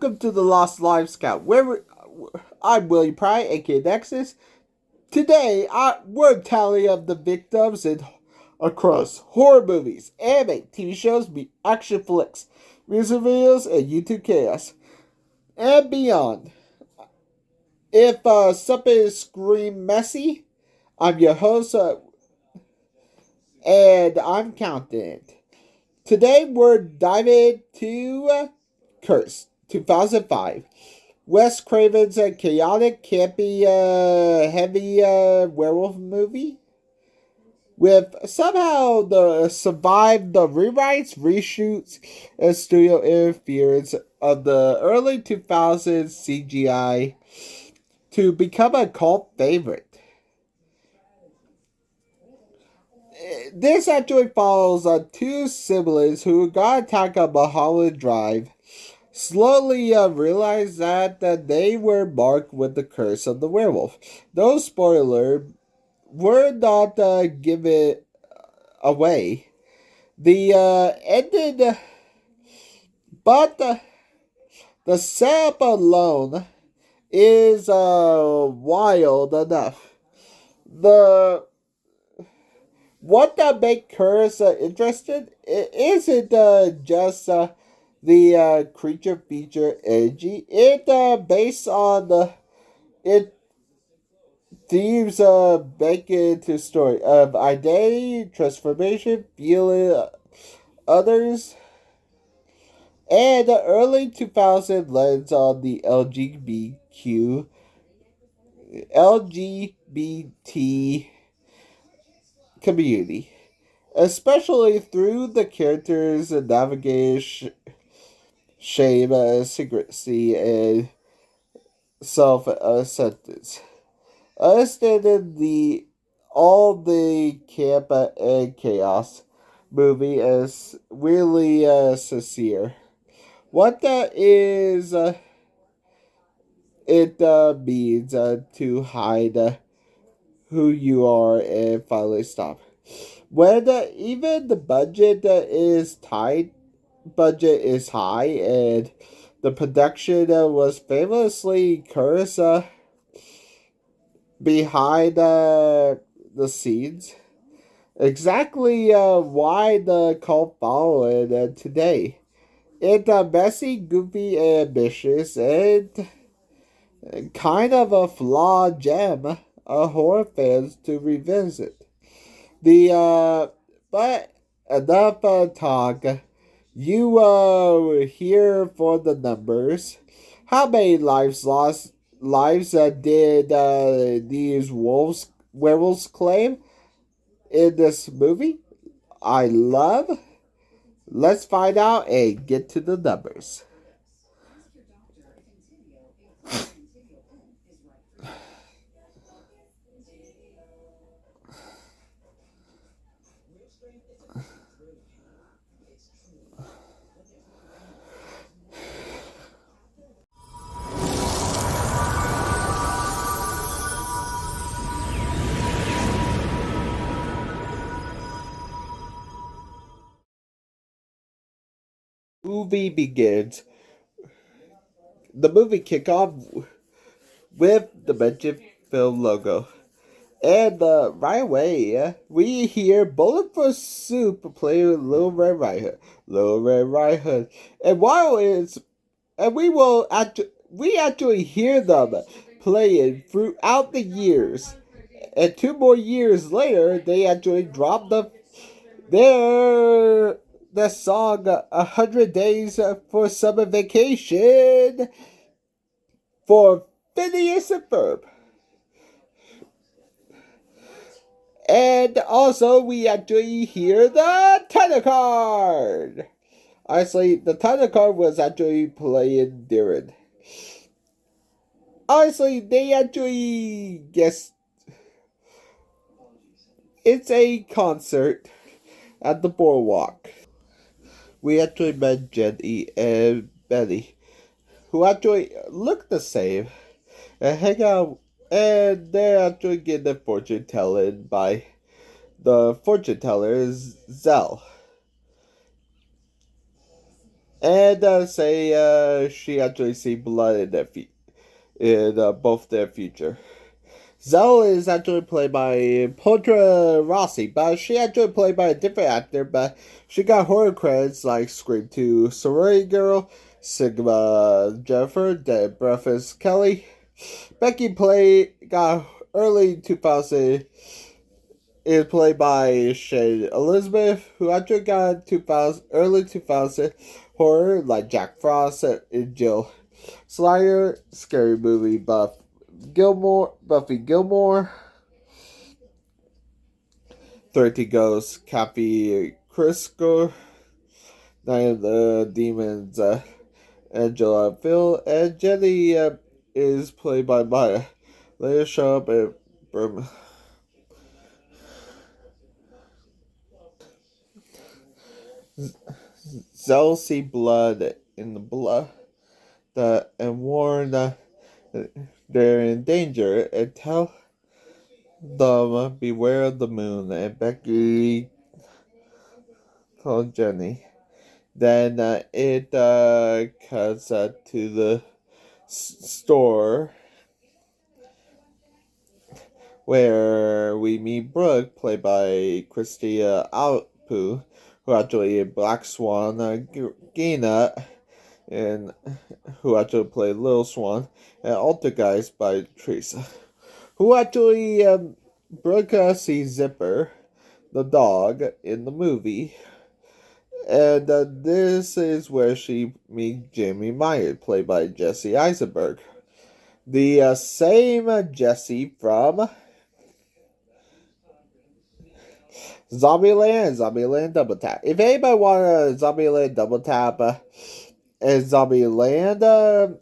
welcome to the Lost Lives Count. I'm William Prouty, aka Nexus. Today, we're tallying up the victims across horror movies, anime, TV shows, action flicks, music videos, and YouTube chaos, and beyond. If something screams messy, I'm your host, and I'm counting it. Today, we're diving into Curse, 2005. Wes Craven's chaotic, campy, heavy werewolf movie. With somehow survived the rewrites, reshoots, and studio interference of the early 2000s CGI to become a cult favorite. This actually follows two siblings who got attacked on Mulholland Drive, slowly realized that they were marked with the curse of the werewolf. No spoiler, were not given away. The ended, but the setup alone is wild enough. What makes Curse interesting isn't just the creature feature energy. It based on it themes make it into story of identity, transformation, feeling others, and the early 2000s lens on the LGBT community, especially through the characters' navigation, shame, secrecy, and self-acceptance. Understanding all the camp and chaos movie is really sincere. What that is, it means to hide who you are and finally stop. When even the budget is tight, budget is high, and the production was famously cursed behind the scenes. Exactly why the cult following today. It's messy, goofy, ambitious, and kind of a flawed gem horror fans to revisit. But enough talk. You here for the numbers. How many lives did these werewolves claim in this movie? I love. Let's find out and get to the numbers. Movie begins. The movie kick off with the mentioned film logo. And right away, we hear Bullet for Soup play with Little Red Riding Hood. Little Red Riding Hood. And we actually hear them playing throughout the years. And 2 more years later, they actually dropped the song 100 Days for Summer Vacation for Phineas and Ferb. And also, we actually hear the title card. Honestly, the title card was actually playing during. Honestly, they actually guess it's a concert at the boardwalk. We actually met Jenny and Betty, who actually look the same, and hang out, and they're actually getting the fortune telling by the fortune teller is Zell. And say she actually see blood in both their future. Zell is actually played by Petra Rossi, but she actually played by a different actor, but she got horror credits like Scream 2, Sorority Girl, Sigma Jennifer, Dead Breakfast Kelly. Becky got early 2000 is played by Shane Elizabeth, who actually got early 2000 horror like Jack Frost and Jill Slider, Scary Movie Buffy Gilmore, 30 Ghosts, Kathy Crisco, Night of the Demons, Angela Phil, and Jenny is played by Maya. Later show up at Burma. Zell see blood in the blood and warn they're in danger and tell them beware of the moon. And Becky told Jenny. Then it cuts to the store where we meet Brooke, played by Christia Alpu, who actually in Black Swan, Gina, and who actually played Little Swan, and Altergeist by Teresa. Who actually, Brooke sees Zipper, the dog, in the movie. And this is where she meets Jamie Meyer, played by Jesse Eisenberg. The same Jesse from Zombieland Double Tap. If anybody want a Zombieland Double Tap and Zombieland,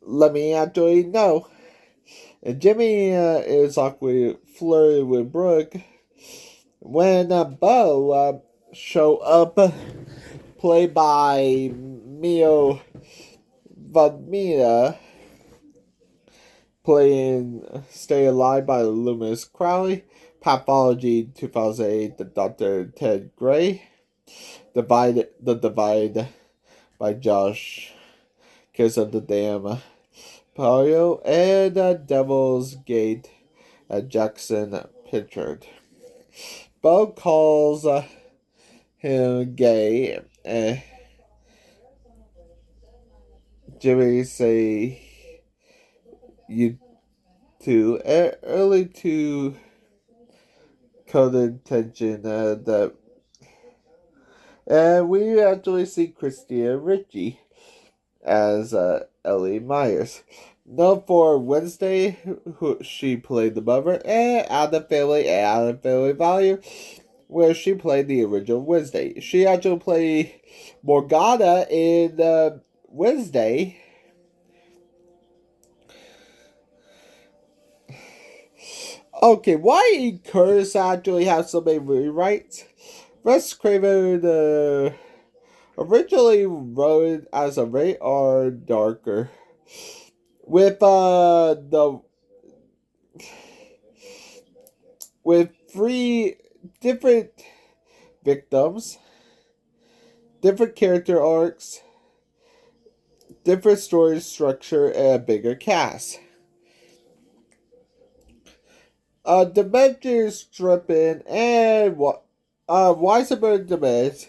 let me actually know. And Jimmy is awkwardly flirting with Brooke when Bo show up, played by Mio Vadmina, playing Stay Alive by Loomis Crowley, Pathology 2008, the Dr. Ted Gray, The Divide by Josh, Kiss of the Damn Polio, and Devil's Gate at Jackson Pritchard. Bo calls him gay, and Jimmy say you two early to coded tension that and we actually see Christina Ricci as Ellie Myers. Known for Wednesday, who she played the mother, and Adam Family Value, where she played the original Wednesday. She actually played Morgana in Wednesday. Okay, why Curtis actually have so many rewrites? Wes Craven originally wrote it as a rated R darker, with with 3 different victims, different character arcs, different story structure, and a bigger cast. Dimension stripping and Weisenberg demands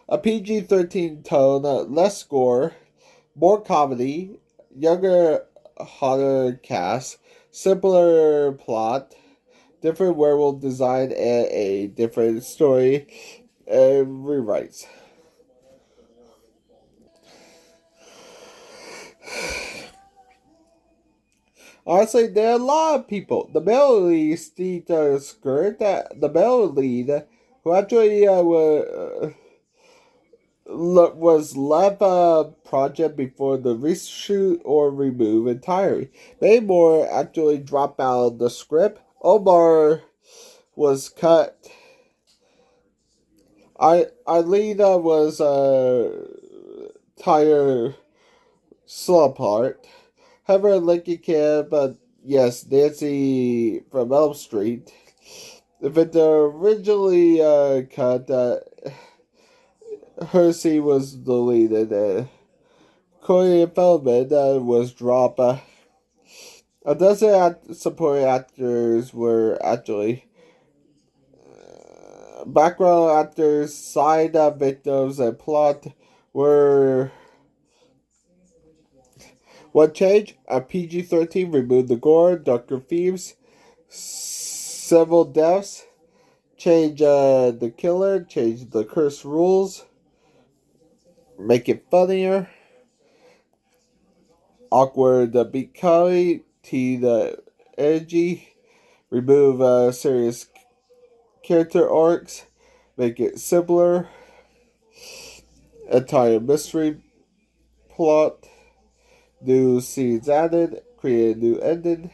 a PG-13 tone, less gore, more comedy, younger, hotter cast, simpler plot, different werewolf design, and a different story and rewrites. Honestly, there are a lot of people. The male lead, Steve Skirt, the male lead, who actually was left project before the reshoot or remove entirely. Many more actually dropped out of the script. Omar was cut. Alina was tire slow apart. However, Lincoln Camp, but yes, Nancy from Elm Street. If it originally cut, her scene was deleted. Korean Feldman was dropped. A dozen supporting actors were actually background actors, side victims, and plot were what changed? A PG-13 removed the gore, darker themes, several deaths, change the killer, change the curse rules, make it funnier, awkward beat comedy, teen edgy, remove serious character arcs, make it simpler, entire mystery plot, new scenes added, create a new ending,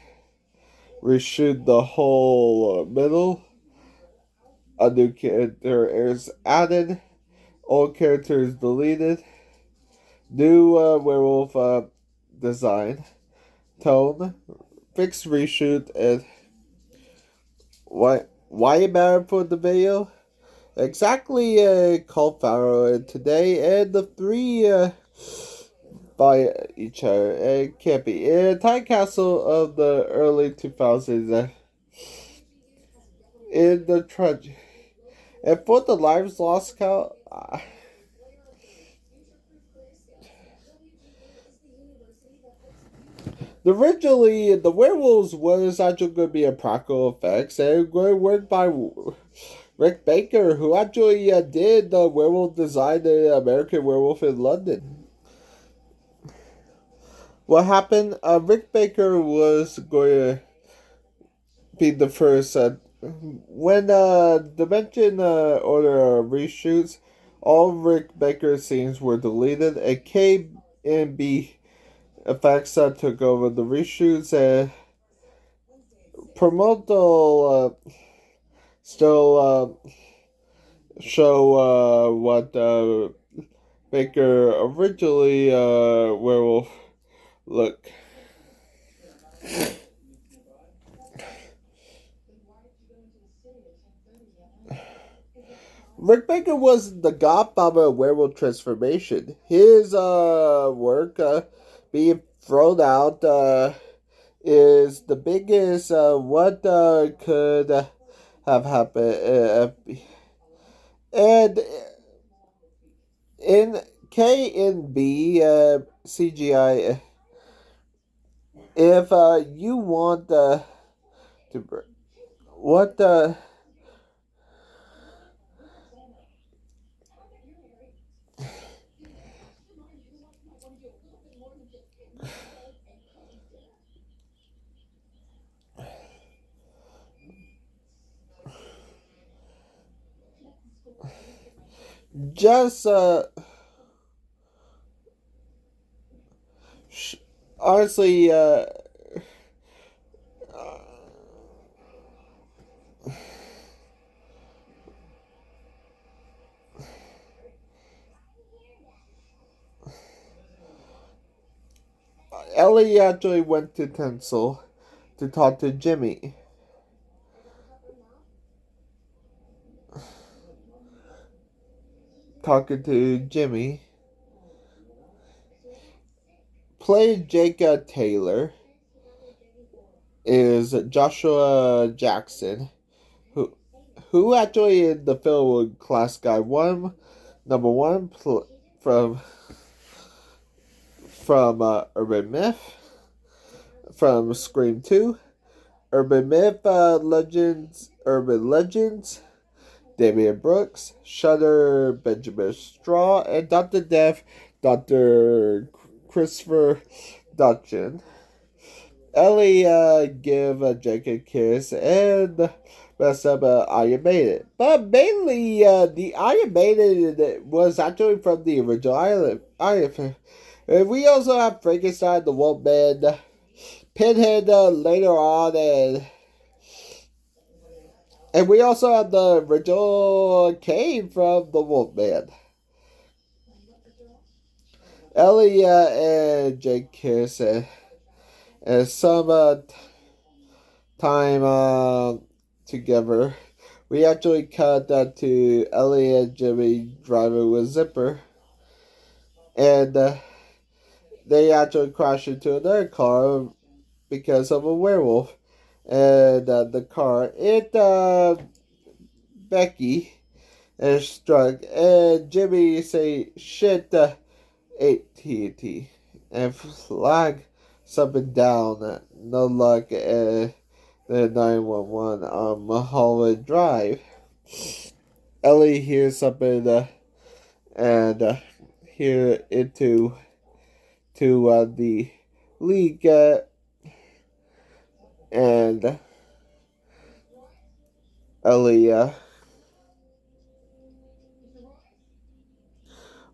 reshoot the whole middle, a new character is added, old characters deleted, new werewolf design, tone, fixed reshoot, and why it mattered for the video? Exactly cult Pharaoh today, and the three by each other. It can't be. In Time Castle of the early 2000s, in the tragedy. And for the lives lost count, originally the werewolves was actually going to be a practical effects, and going to work by Rick Baker, who actually did the werewolf design, the American Werewolf in London. What happened? Rick Baker was going to be the first. When Dimension order reshoots, all Rick Baker scenes were deleted, and KB effects took over the reshoots, and Promotal still show what Baker originally werewolf look. Rick Baker was the godfather of werewolf transformation. His work being thrown out is the biggest what could have happened. And in K and B CGI, if you want to what just honestly Ellie actually went to Tinsel to talk to Jimmy. Talking to Jimmy. Played Jacob Taylor is Joshua Jackson, who actually in the film Class Guy 1, number 1, from Urban Myth, from Scream 2, Urban Myth, Urban Legends, Damian Brooks, Shudder, Benjamin Straw, and Dr. Death, Dr. Christopher Dutchin. Ellie give Jake a kiss, and the rest of Iron Maiden. But mainly, the Iron Maiden was actually from the original Iron. And we also have Frankenstein, the Wolfman, Pinhead later on, and we also have the original Kane from the Wolfman. Ellie and Jake kiss, and some time together we actually cut that to Ellie and Jimmy driving with Zipper. And they actually crash into another car because of a werewolf. And the car, Becky is struck. And Jimmy say, shit, AT&T. And flag something down. No luck at the 911 on Mulholland Drive. Ellie hears something and hear into the leak and Ellie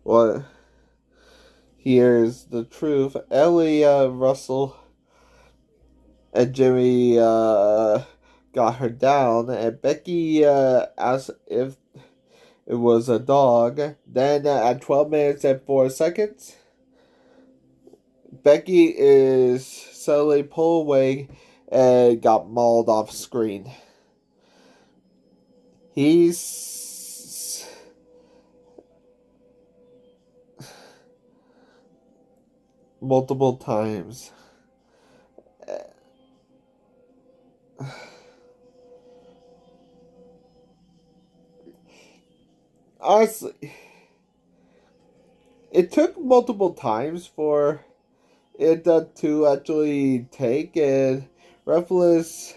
well hears the truth. Ellie Russell and Jimmy got her down, and Becky asked if it was a dog. Then at 12 minutes and 4 seconds, Becky is suddenly pulled away and got mauled off screen. He's multiple times. Honestly, it took multiple times for it to actually take, and Reference,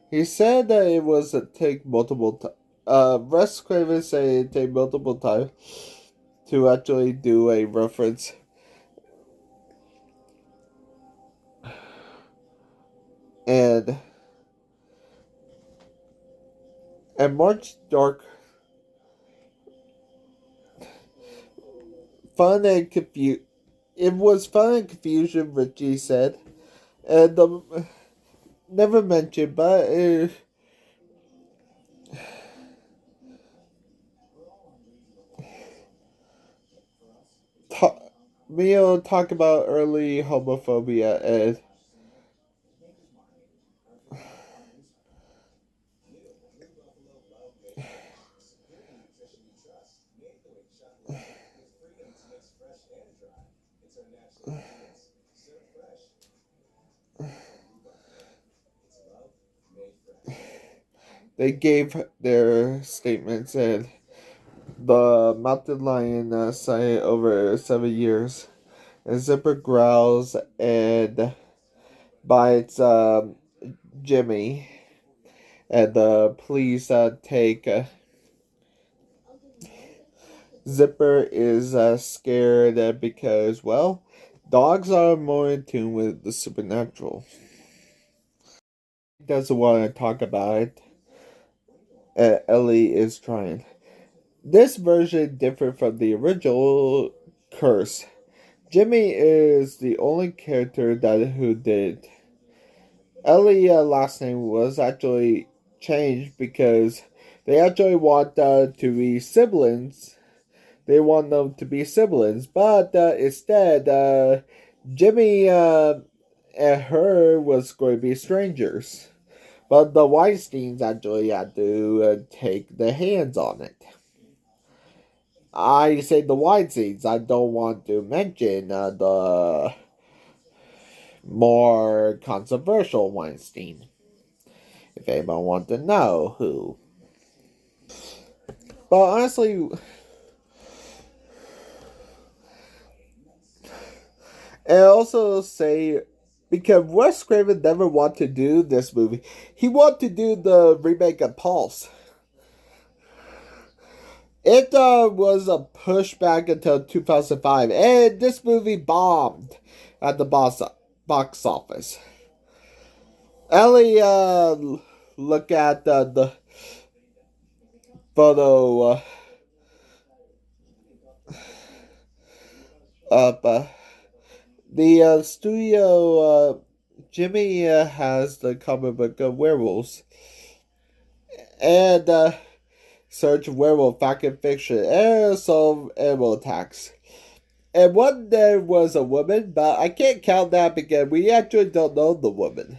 he said that it was a take multiple times. Wes Craven said it take multiple times to actually do a reference. And March Dark, fun and confused. It was fun and confusion, Richie said, and never mentioned, but we'll talk about early homophobia and they gave their statements, and the mountain lion sighted over 7 years. And Zipper growls and bites Jimmy, and the police take. Zipper is scared because, well, dogs are more in tune with the supernatural. He doesn't want to talk about it. Ellie is trying. This version differed from the original Curse. Jimmy is the only character who did. Ellie's last name was actually changed because they actually want to be siblings. They want them to be siblings, but instead, Jimmy and her was going to be strangers. But the Weinsteins actually had to take their hands on it. I say the Weinsteins. I don't want to mention the more controversial Weinstein. If anyone wants to know who. But honestly, and also say, because Wes Craven never wanted to do this movie. He wanted to do the remake of Pulse. It was a pushback until 2005, and this movie bombed at the box office. Ellie, look at the photo up. The studio, Jimmy has the comic book of werewolves. And search werewolf fact and fiction and solve animal attacks. And one there was a woman, but I can't count that because we actually don't know the woman.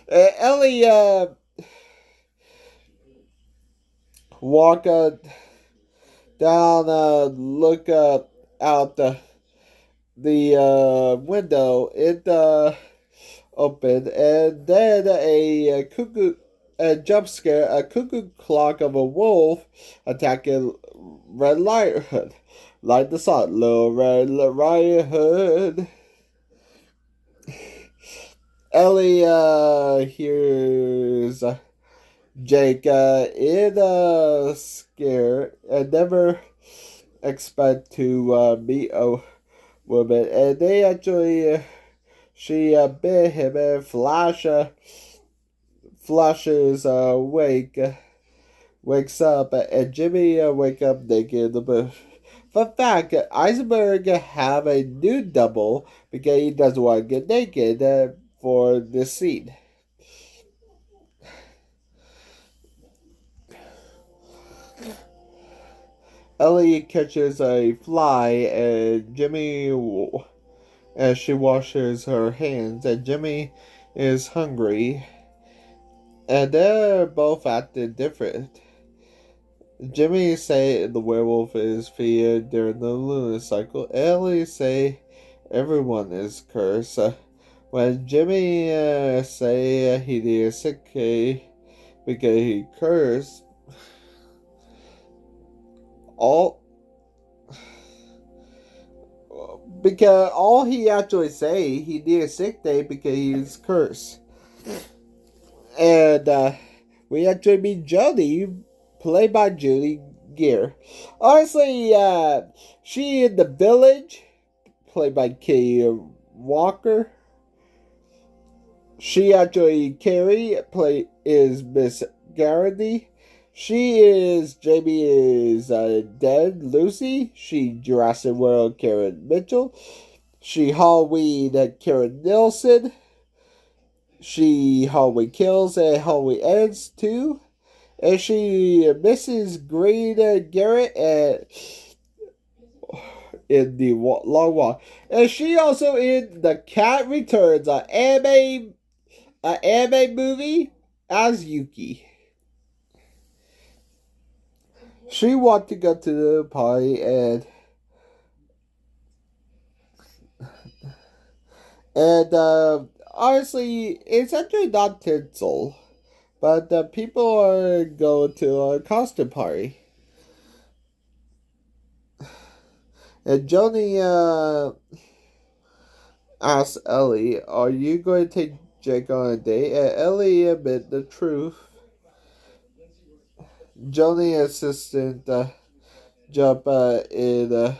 Ellie walk down, look out the window. It opened, and then a jump scare, a cuckoo clock of a wolf attacking Red Riding Hood. Like the song, Little Red Riding Hood. Ellie hears Jake in a scare and never expect to meet a woman, and they actually she bit him and flashes wakes up, and Jimmy wake up naked in the bush. Fun fact, Eisenberg have a nude double because he doesn't want to get naked for this scene. Ellie catches a fly, and she washes her hands, and Jimmy is hungry, and they're both acting different. Jimmy say the werewolf is feared during the lunar cycle. Ellie say everyone is cursed. When Jimmy say he did a sick day because he cursed, all he actually say he did a sick day because he's cursed. And we actually meet Jody, played by Judy Gear. Honestly, she in the village, played by Kitty Walker. She actually Carrie is Miss Garrity. Jamie is Dead Lucy. She Jurassic World Karen Mitchell. She Halloween Karen Nilsson. She Halloween Kills and Halloween Ends too. And she Mrs. Green Garrett in the Long Walk. And she also in The Cat Returns, an anime movie as Yuki. She wanted to go to the party, and honestly, it's actually not tinsel, but people are going to a costume party. And Joni asks Ellie, "Are you going to take Jake on a date?" And Ellie admit the truth. Joni assistant jump in the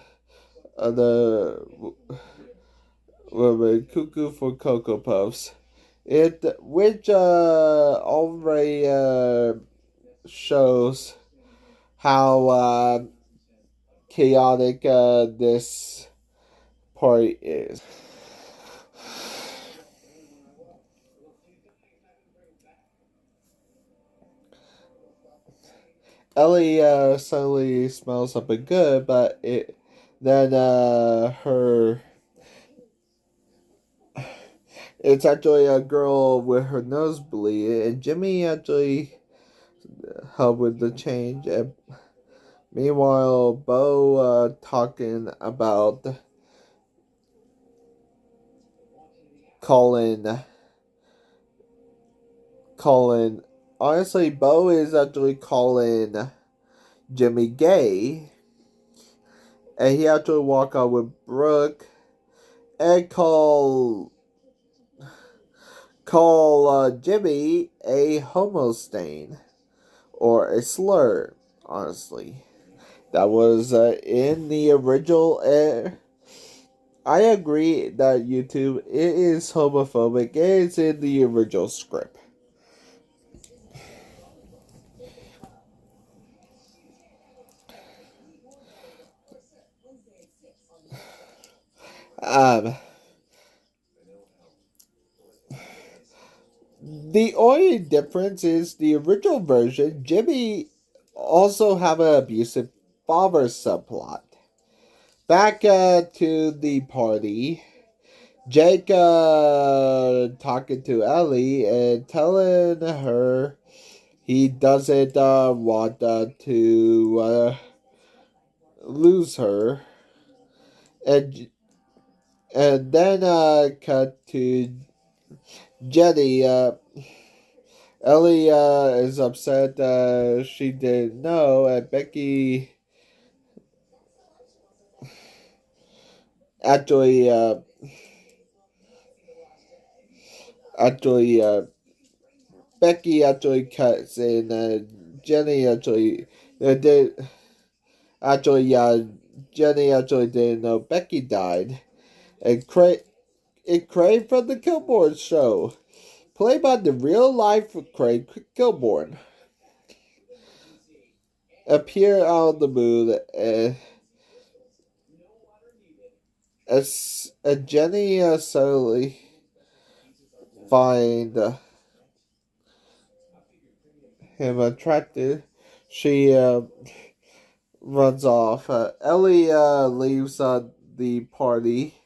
woman cuckoo for Cocoa Puffs. Which already shows how chaotic this party is. Ellie suddenly smells something good, but it's actually a girl with her nose bleeding, and Jimmy actually helped with the change. And meanwhile, Bo talking about Colin. Honestly, Bo is actually calling Jimmy gay, and he actually walk out with Brooke and call Jimmy a homo stain or a slur. Honestly, that was in the original. I agree that YouTube it is homophobic. It's in the original script. The only difference is the original version, Jimmy also have an abusive father subplot. Back to the party, Jake talking to Ellie and telling her he doesn't want to lose her. And then cut to Jenny. Ellie is upset she didn't know, and Becky actually actually Becky actually cuts in. Jenny did actually Jenny actually didn't know Becky died, and Craig from the Kilborn show, played by the real life Craig Kilborn, appear out of the moon as Jenny suddenly find him attractive. She runs off. Ellie leaves the party.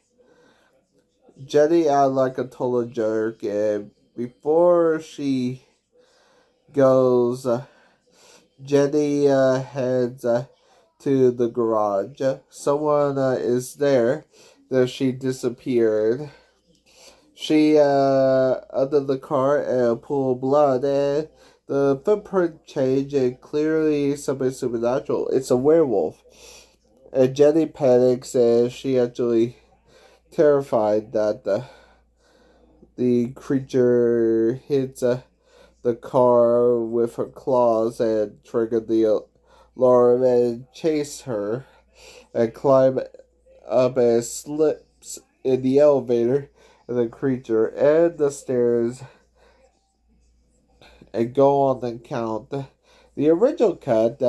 Jenny like a total jerk, and before she goes, Jenny heads to the garage. Someone is there. That she disappeared. She under the car and pull blood, and the footprint change, and clearly something supernatural. It's a werewolf. And Jenny panics, and she actually terrified that the creature hits the car with her claws and triggered the alarm and chase her and climb up and slips in the elevator and the creature and the stairs and go on the count. The original cut,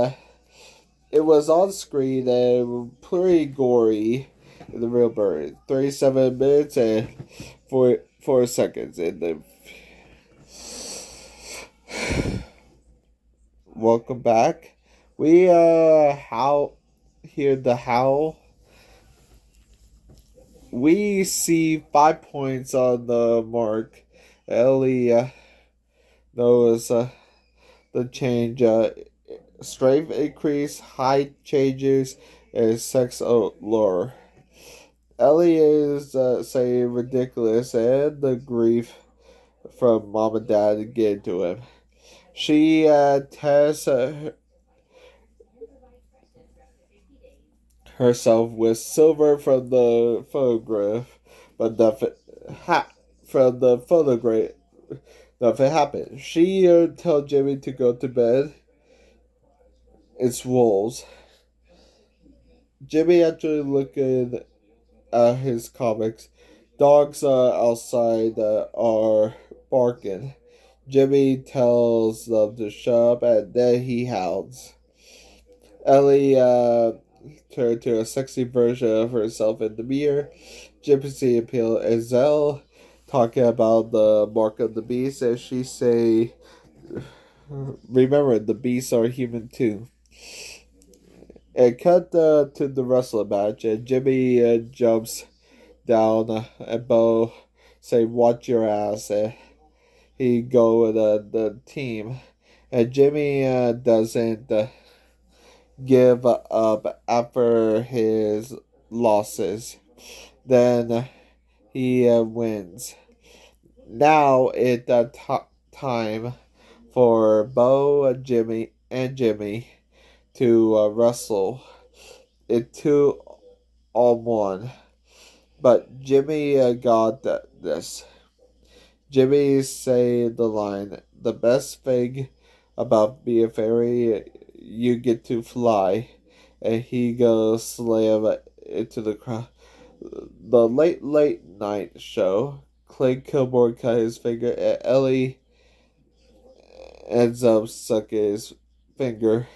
it was on screen and pretty gory in the real bird. 37 minutes and 4 seconds in the. Welcome back. We hear the howl. We see 5 points on the mark. Ellie knows the change. Strength increase, height changes, and sex allure. Ellie is saying ridiculous, and the grief from mom and dad get to him. She tests herself with silver from the photograph, but nothing from the photograph. Nothing happened. She tells Jimmy to go to bed. It's wolves. Jimmy actually looking at his comics. Dogs outside are barking. Jimmy tells them to shut up, and then he howls. Ellie turned to a sexy version of herself in the mirror. Gypsy appeal and Zell talking about the mark of the beast, and she say, remember, the beasts are human too. And cut to the wrestling match, and Jimmy jumps down, and Bo say, watch your ass, and he go with the team. And Jimmy doesn't give up after his losses. Then he wins. Now it's time for Bo, Jimmy, and Jimmy to wrestle. It's 2-on-1. But Jimmy got this. Jimmy say the line, the best thing about being a fairy, you get to fly. And he goes slam into the crowd. The late night show, Clay Kilmore cut his finger, and Ellie ends up sucking his finger.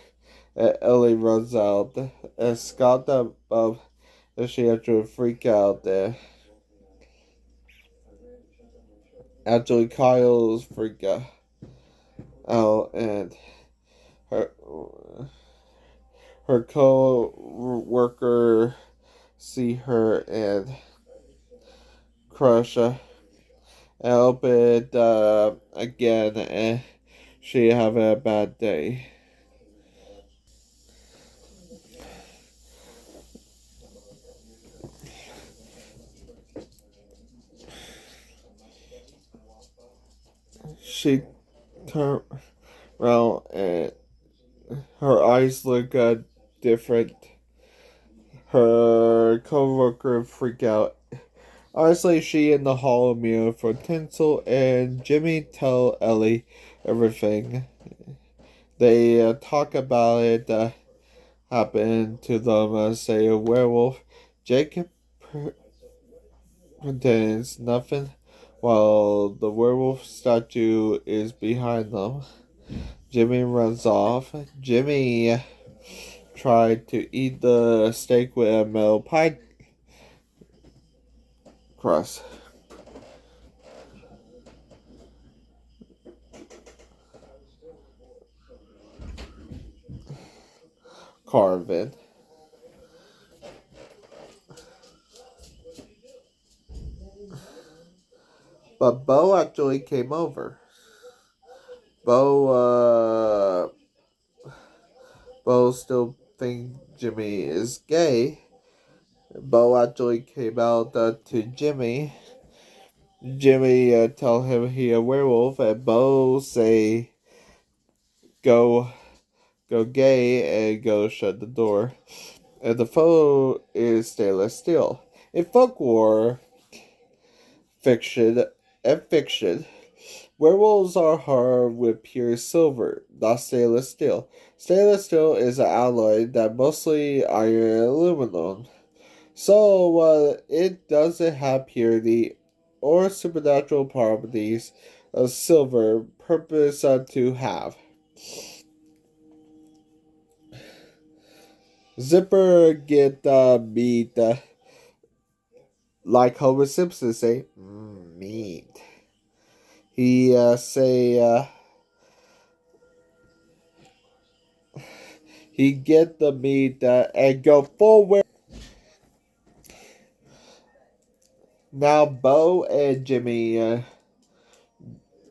And Ellie runs out, and Scott above, and she actually freak out there. Actually, Kyle's freak out, and her co-worker see her and crush and open it again, and she having a bad day. She turned around and her eyes look different. Her coworker freak out. Honestly, she in the hall mirror for tinsel, and Jimmy tell Ellie everything. They talk about it happened to them. Say a werewolf. Jacob pretends nothing, while the werewolf statue is behind them. Jimmy runs off. Jimmy tried to eat the steak with a metal pie crust. Carvin. But Bo actually came over. Bo still think Jimmy is gay. Bo actually came out to Jimmy. Jimmy tell him he a werewolf, and Bo say go gay and go shut the door. And the foe is stainless steel. In folklore, fiction, and fiction, werewolves are hard with pure silver, not stainless steel. Stainless steel is an alloy that mostly iron and aluminum. So it doesn't have purity or supernatural properties of silver purpose to have. Zipper get meat like Homer Simpson say, meat. He say he get the meat and go forward. Now Bo and Jimmy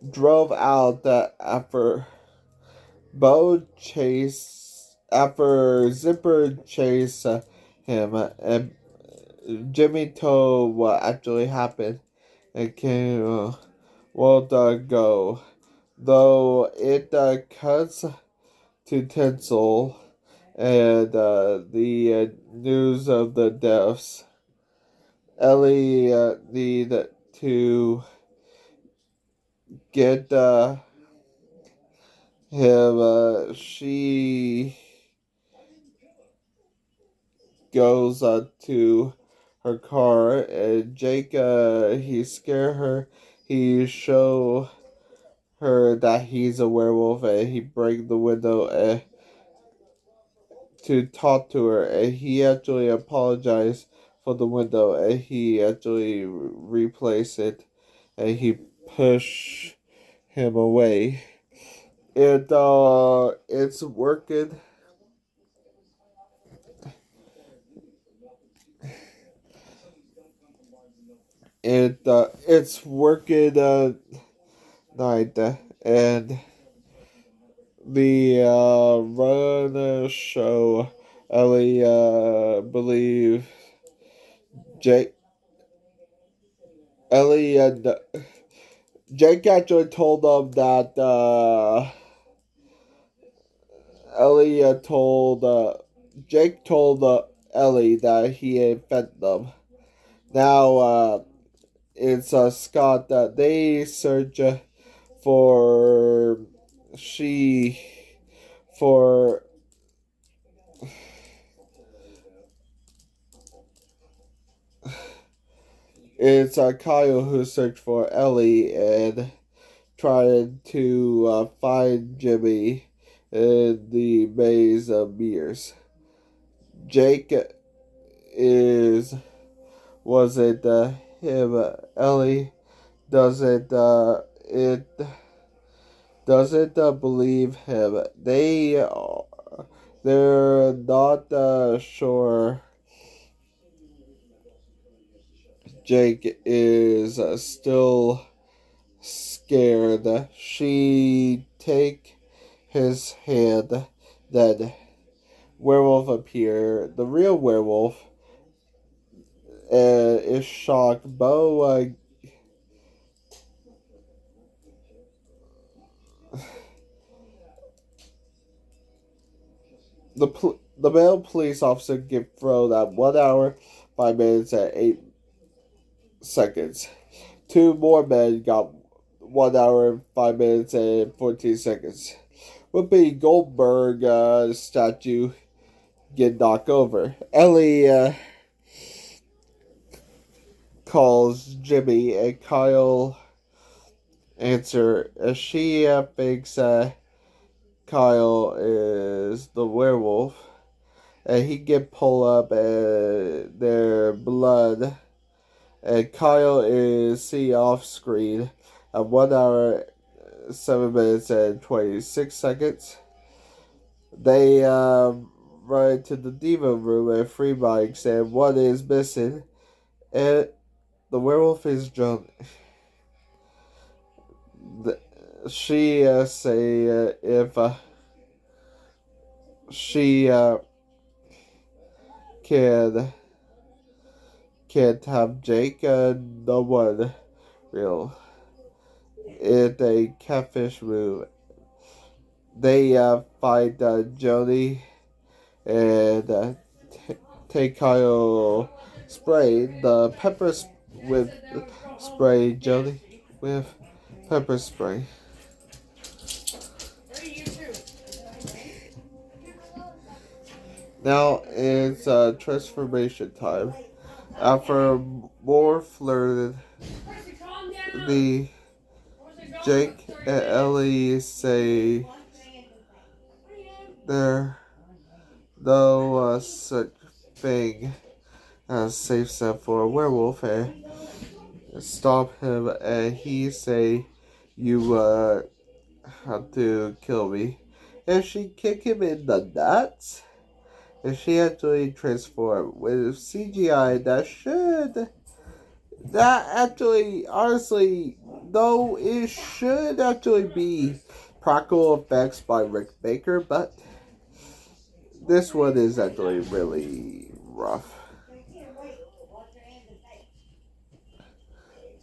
drove out after Zipper chased him, and Jimmy told what actually happened and won't go. Though it cuts to tinsel and the news of the deaths. Ellie need to get him. She goes to her car, and Jake he scare her. He show her that he's a werewolf, and he break the window to talk to her, and he actually apologized for the window, and he actually replaced it, and he push him away. It's working. It's working night, and the run show Ellie believe Jake Ellie and Jake actually told them that Ellie told Jake told Ellie that he infected them. Now it's Scott that they search for she for it's Kyle who searched for Ellie and tried to find Jimmy in the maze of mirrors. Jake wasn't him. Ellie doesn't believe him. They're not sure Jake is still scared. She take his hand. Then werewolf appear. The real werewolf is shocked. The male police officer get thrown at 1 hour, 5 minutes, and 8 seconds. 2 more men got 1 hour, 5 minutes, and 14 seconds. Whoopi Goldberg statue get knocked over. Ellie calls Jimmy, and Kyle answer. She thinks Kyle is the werewolf, and he get pulled up and their blood, and Kyle is seen off screen at 1 hour, 7 minutes, and 26 seconds. They run to the demon room and 3 bikes, and one is missing, and the werewolf is drunk. She say if she can't have Jake, no one will. In a catfish room, they find Jody and take Kyle spray the pepper with spray Jody with pepper spray. Now it's transformation time. After more flirted, the Jake and Ellie say there no such thing as safe set for a werewolf, and stop him, and he say you have to kill me, and she kick him in the nuts, and she actually transformed with CGI. It should actually be practical effects by Rick Baker, but this one is actually really rough.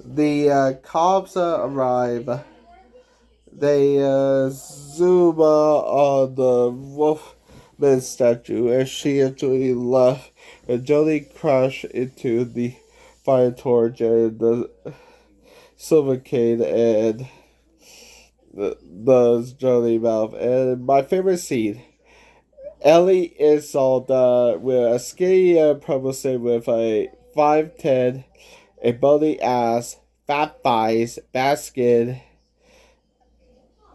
The cops arrive. They zoom on the Wolfman statue, and she actually left, and Jody crashed into the fire torch and the silver cane, and the Jody mouth. And my favorite scene, Ellie is sold with a skinny publicist with a 5'10", a bony ass, fat thighs, bad skin.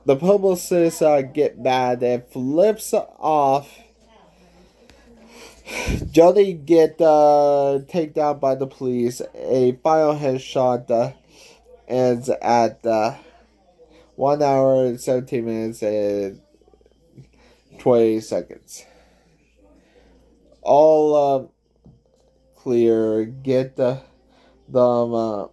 The publicist get mad and flips off. Johnny get taken down by the police. A final headshot ends at 1 hour, 17 minutes, and 20 seconds. All clear. Get them out.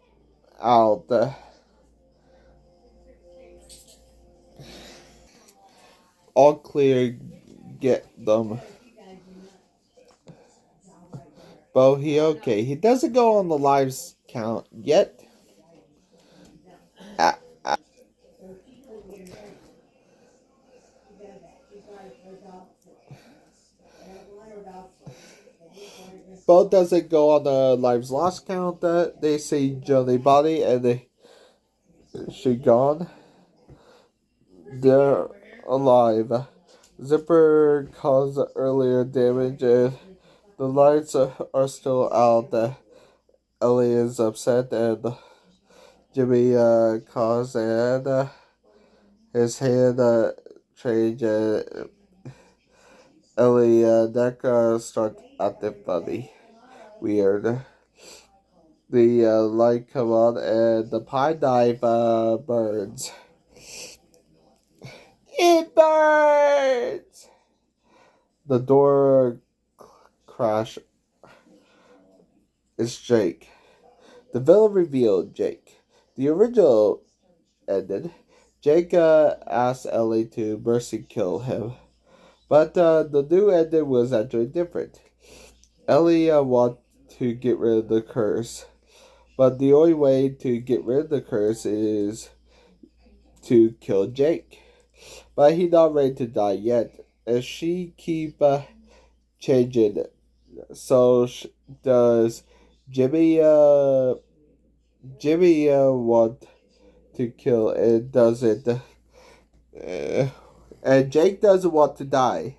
All clear. Get them. But he okay. He doesn't go on the lives count yet. Bo doesn't go on the lives lost count. They see Johnny body and she gone. They're alive. Zipper caused earlier damage and the lights are still out. Ellie is upset and Jimmy caused and his hand change. Ellie neck start acting funny. Weird. The light come on and the pine knife burns. It burns! The door crash. It's Jake. The villain revealed Jake. The original ended. Jake asks Ellie to mercy kill him, but the new ending was actually different. Ellie wants to get rid of the curse, but the only way to get rid of the curse is to kill Jake. But he's not ready to die yet, and she keep changing. So does Jimmy? Jimmy want to kill and doesn't. And Jake doesn't want to die.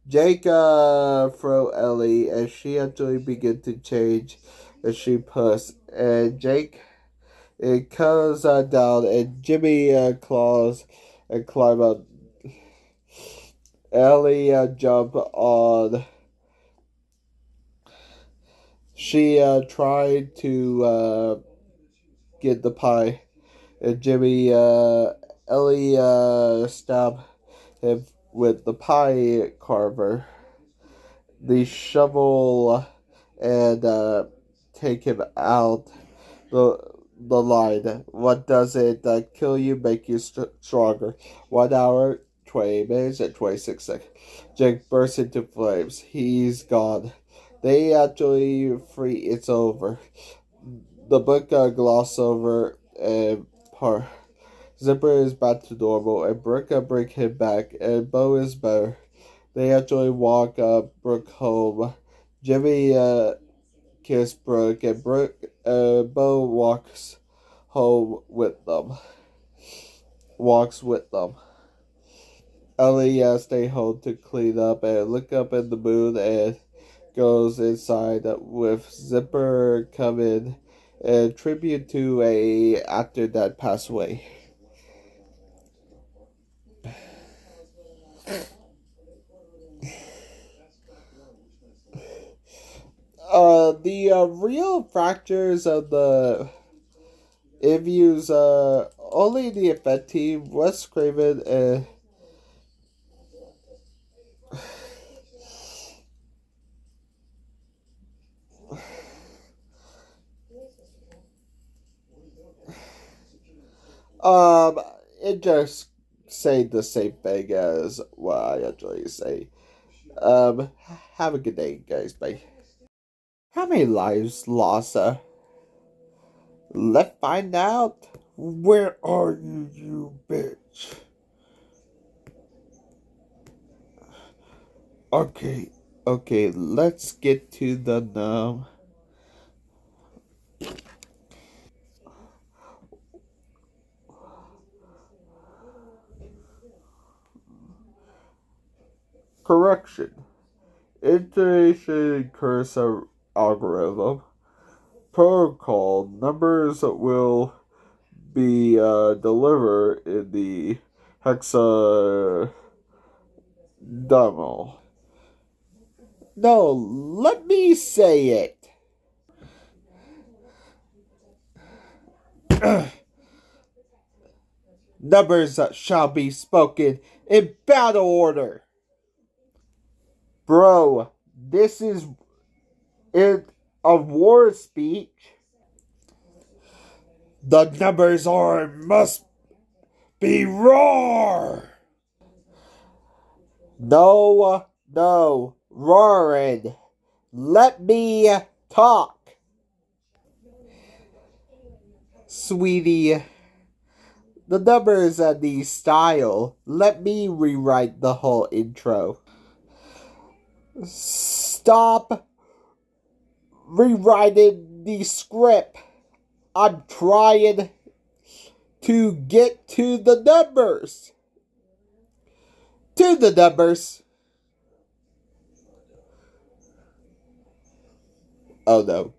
Jake throw Ellie, and she actually begin to change, and she puss. And Jake it comes down, and Jimmy claws and climb up. Ellie jump on. She tried to get the pie, and Jimmy Ellie stab him with the pie carver, the shovel, and take him out the the line. What does it kill you, make you stronger? 1 hour, 20 minutes, and 26 seconds. Jake bursts into flames. He's gone. They actually free. It's over. The book gloss over and par. Zipper is back to normal, and Brooke bring him back, and Bo is better. They actually walk Brooke home. Jimmy kiss Brooke, and Bo home with them. Walks with them. Ellie stay home to clean up and look up at the moon and goes inside with Zipper coming and tribute to a actor that passed away. The real fractures of the interviews only the effect team, Wes Craven, and it just say the same thing as what I actually say. Have a good day, guys. Bye. How many lives lost? Let's find out. Where are you, you bitch? Okay, okay, let's get to the correction. Iteration cursor algorithm. Protocol numbers will be delivered in the hexadecimal. No, let me say it. Numbers shall be spoken in battle order. Bro, this is it a war speech. The numbers are must be roar. No, roaring. Let me talk. Sweetie, the numbers and the style. Let me rewrite the whole intro. Stop rewriting the script. I'm trying to get to the numbers. To the numbers. Oh no.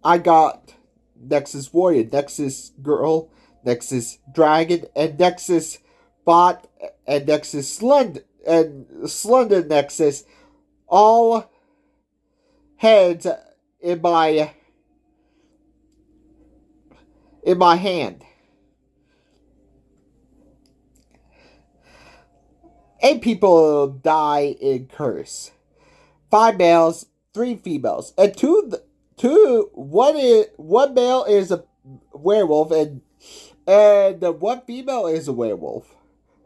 I got Nexus Warrior, Nexus Girl, Nexus Dragon, and Nexus Bot, and Nexus Slender Nexus, all heads in my hand. 8 people die in Curse. 5 males, 3 females, and one male is a werewolf, and one female is a werewolf.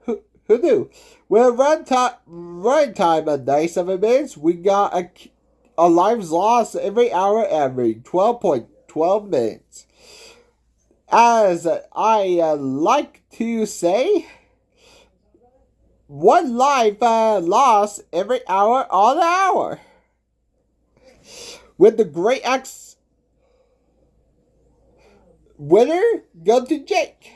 Who knew? With run time of 97 minutes, we got a lives lost every hour, averaging 12.12 minutes. As I like to say, one life lost every hour on the hour. With the Great X winner, go to Jake.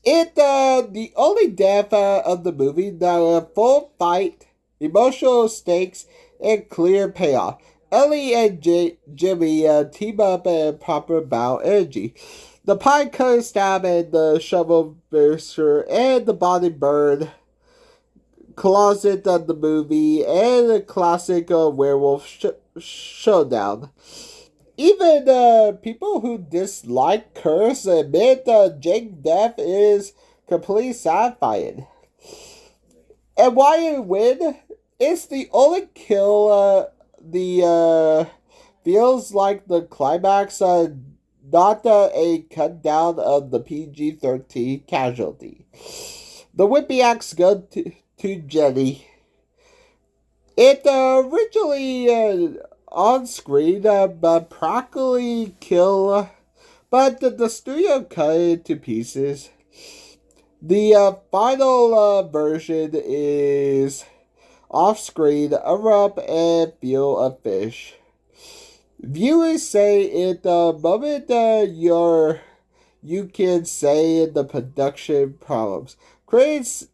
The only death of the movie, the full fight, emotional stakes, and clear payoff. Ellie and Jimmy team up and proper bout energy. The pine cutting stab and the shovel burster and the body burn closet of the movie and the classic werewolf showdown. Even people who dislike Curse admit Jake's death is completely satisfying. And why it win? It's the only kill feels like the climax, not a cut down of the PG-13 casualty. The whippy axe go to Jenny. It originally on screen, but practically kill, but the studio cut it to pieces. The final version is off screen, a rub and feel a fish. Viewers say it the moment you can say the production problems creates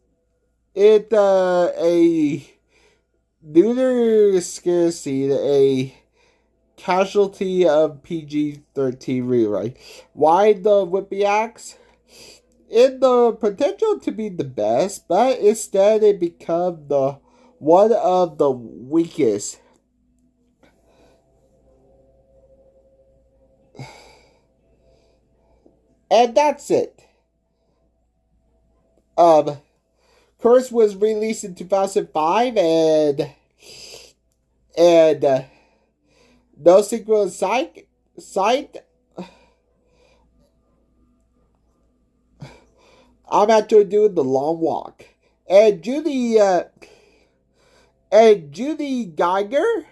it a neuter scare scene, a casualty of PG-13 rewrite. Why the whippy axe? In the potential to be the best, but instead it become the one of the weakest. And that's it. Curse was released in 2005, and no sequel in sight. I'm actually doing The Long Walk, and Judy Geiger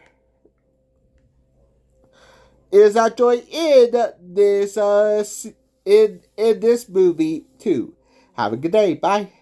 is actually in this movie too. Have a good day. Bye.